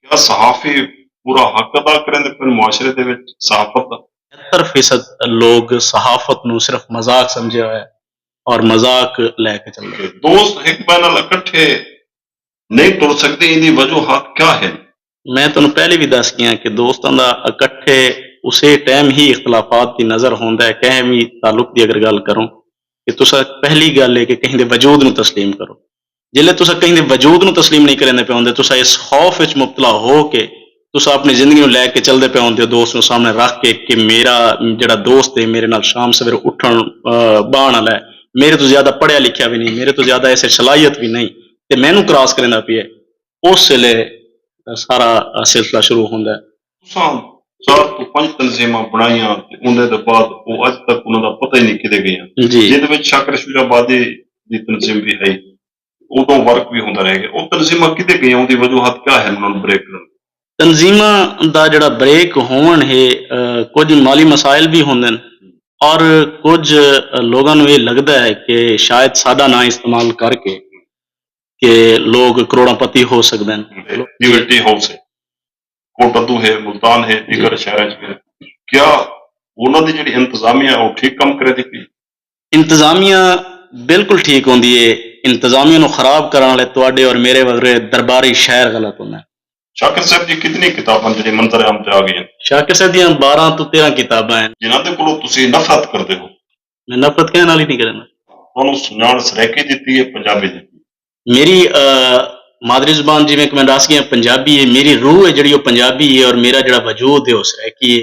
क्या सहाफ़ी पूरा हक अदा करेंदे पिन मुआशरे दे विच सहाफ़त दा? 70% लोग सहाफत ਨੂੰ ਸਿਰਫ ਮਜ਼ਾਕ ਸਮਝਿਆ ਹੋਇਆ ਹੈ ਔਰ ਮਜ਼ਾਕ ਲੈ ਕੇ ਚੱਲਦੇ कि दोस्त हिक ॿिए नाल इकट्ठे नहीं तुर सकदे इहदी वजूहात क्या है? ਮੈਂ ਤੁਹਾਨੂੰ ਪਹਿਲੇ ਵੀ ਦੱਸ ਗਿਆ ਕਿ ਦੋਸਤਾਂ ਦਾ ਇਕੱਠੇ ਉਸੇ ਟਾਈਮ ਹੀ ਇਖਤਲਾਫਾਤ ਦੀ ਨਜ਼ਰ ਹੁੰਦਾ ਹੈ ਕਿਸੇ ਵੀ ਤਾਲੁਕ ਦੀ ਅਗਰ ਗੱਲ ਕਰੋ ਕਿ ਤੁਸੀਂ ਪਹਿਲੀ ਗੱਲ ਹੈ ਕਿ ਕਿਸੇ ਦੇ ਵਜੂਦ ਨੂੰ ਤਸਲੀਮ ਕਰੋ ਜਿੱਲੇ ਤੁਸੀਂ ਕਿਸੇ ਦੇ ਵਜੂਦ ਨੂੰ ਤਸਲੀਮ ਨਹੀਂ ਕਰਨੇ ਪਏ ਹੁੰਦੇ ਤੁਸੀਂ ਇਸ ਖੌਫ ਵਿੱਚ ਮੁਬਤਲਾ ਹੋ ਕੇ ਤੁਸੀਂ ਆਪਣੀ ਜ਼ਿੰਦਗੀ ਨੂੰ ਲੈ ਕੇ ਚੱਲਦੇ ਪਏ ਹੁੰਦੇ ਹੋ ਦੋਸਤ ਨੂੰ ਸਾਹਮਣੇ ਰੱਖ ਕੇ ਕਿ ਮੇਰਾ ਜਿਹੜਾ ਦੋਸਤ ਹੈ ਮੇਰੇ ਨਾਲ ਸ਼ਾਮ ਸਵੇਰੇ ਉੱਠਣ ਬਾਹਣ ਵਾਲਾ ਹੈ ਮੇਰੇ ਤੋਂ ਜ਼ਿਆਦਾ ਪੜ੍ਹਿਆ ਲਿਖਿਆ ਵੀ ਨਹੀਂ ਮੇਰੇ ਤੋਂ ਜ਼ਿਆਦਾ ਐਸੇ ਸਲਾਹੀਅਤ ਵੀ ਨਹੀਂ ਤੇ ਮੈਨੂੰ ਕ੍ਰਾਸ ਕਰਨਾ ਪਿਆ ਉਸ ਵੇਲੇ ਸਾਰਾ ਸਿਲਸਿਲਾ ਸ਼ੁਰੂ ਹੁੰਦਾ ਹੈ तुसां 4 ਤੋਂ 5 ਤਨਜ਼ੀਮਾਂ ਬਣਾਈਆਂ ਤੇ ਉਹਦੇ ਤੋਂ ਬਾਅਦ ਉਹ ਅੱਜ ਤੱਕ ਉਹਨਾਂ ਦਾ ਪਤਾ ਹੀ ਨਹੀਂ ਕਿਤੇ ਗਈਆਂ ਜੀ ਜਿਹਦੇ ਵਿੱਚ ਸ਼ਾਕਰ ਸ਼ੁਜਾਬਾਦੀ ਦੀ ਤਨਜ਼ੀਮ ਵੀ ਹੈ ਉਦੋਂ ਵਰਕ ਵੀ ਹੁੰਦਾ ਰਹਿ ਗਿਆ ਉਹ ਤਨਜ਼ੀਮਾਂ ਕਿਤੇ ਗਈਆਂ ਉਹਦੀ ਵਜੂਹਾਤ ਕਿਆ ਹੈ ਉਹਨਾਂ ਨੂੰ ਬ੍ਰੇਕ ਕਰਨ ਦੀ? ਤਨਜ਼ੀਮਾਂ ਦਾ ਜਿਹੜਾ ਬ੍ਰੇਕ ਹੋਣ ਹੈ ਕੁਝ ਮਾਲੀ ਮਸਾਇਲ ਵੀ ਹੁੰਦੇ ਨੇ ਔਰ ਕੁਝ ਲੋਕਾਂ ਨੂੰ ਇਹ ਲੱਗਦਾ ਹੈ ਕਿ ਸ਼ਾਇਦ ਸਾਡਾ ਨਾਂ ਇਸਤੇਮਾਲ ਕਰਕੇ ਕਿ ਲੋਕ ਕਰੋੜਾਪਤੀ ਹੋ ਸਕਦੇ ਨੇ लिबर्टी हाउस है कोटद्दू है मुल्तान है दीगर शहर च है क्या ਉਹਨਾਂ ਦੀ ਜਿਹੜੀ ਇੰਤਜ਼ਾਮੀਆ ਉਹ ਠੀਕ ਕੰਮ ਕਰੇ ਦੀ ਇੰਤਜ਼ਾਮੀਆ ਬਿਲਕੁਲ ਠੀਕ ਹੁੰਦੀ ਹੈ ਇੰਤਜ਼ਾਮੀਆ ਨੂੰ ਖਰਾਬ ਕਰਨ ਵਾਲੇ ਤੁਹਾਡੇ ਔਰ ਮੇਰੇ ਵਰਗੇ ਦਰਬਾਰੀ ਸ਼ਾਇਰ ਗਲਤ ਹੁੰਦੇ ਨੇ ਸ਼ਾਕਿਰ ਸਾਹਿਬ ਦੀ ਕਿੰਨੀ ਕਿਤਾਬਾਂ ਜਿਹੜੀ ਮੰਤਰ ਆਮ ਚ ਆ ਗਈਆਂ ਸ਼ਾਕਿਰ ਸਾਹਿਬ ਦੀਆਂ 12 ਤੋਂ 13 ਕਿਤਾਬਾਂ ਹਨ ਜਿਨ੍ਹਾਂ ਦੇ ਕੋਲੋਂ ਤੁਸੀਂ ਨਫ਼ਰਤ ਕਰਦੇ ਹੋ ਮੈਂ ਨਫ਼ਰਤ ਕਹਿਣ ਨਾਲ ਹੀ ਨਹੀਂ ਕਰਨਾ ਤੁਹਾਨੂੰ ਸੁਣਾਉਣ ਸਰੈਕੀ ਦਿੱਤੀ ਹੈ ਪੰਜਾਬੀ ਦਿੱਤੀ ਮੇਰੀ ਮਾਦਰੀ ਜ਼ੁਬਾਨ ਜਿਵੇਂ ਕਿ ਮੈਂ ਦੱਸ ਗਿਆ ਪੰਜਾਬੀ ਹੈ ਮੇਰੀ ਰੂਹ ਹੈ ਜਿਹੜੀ ਉਹ ਪੰਜਾਬੀ ਹੈ ਔਰ ਮੇਰਾ ਜਿਹੜਾ ਵਜੂਦ ਹੈ ਉਹ ਸਰਾਇਕੀ ਹੈ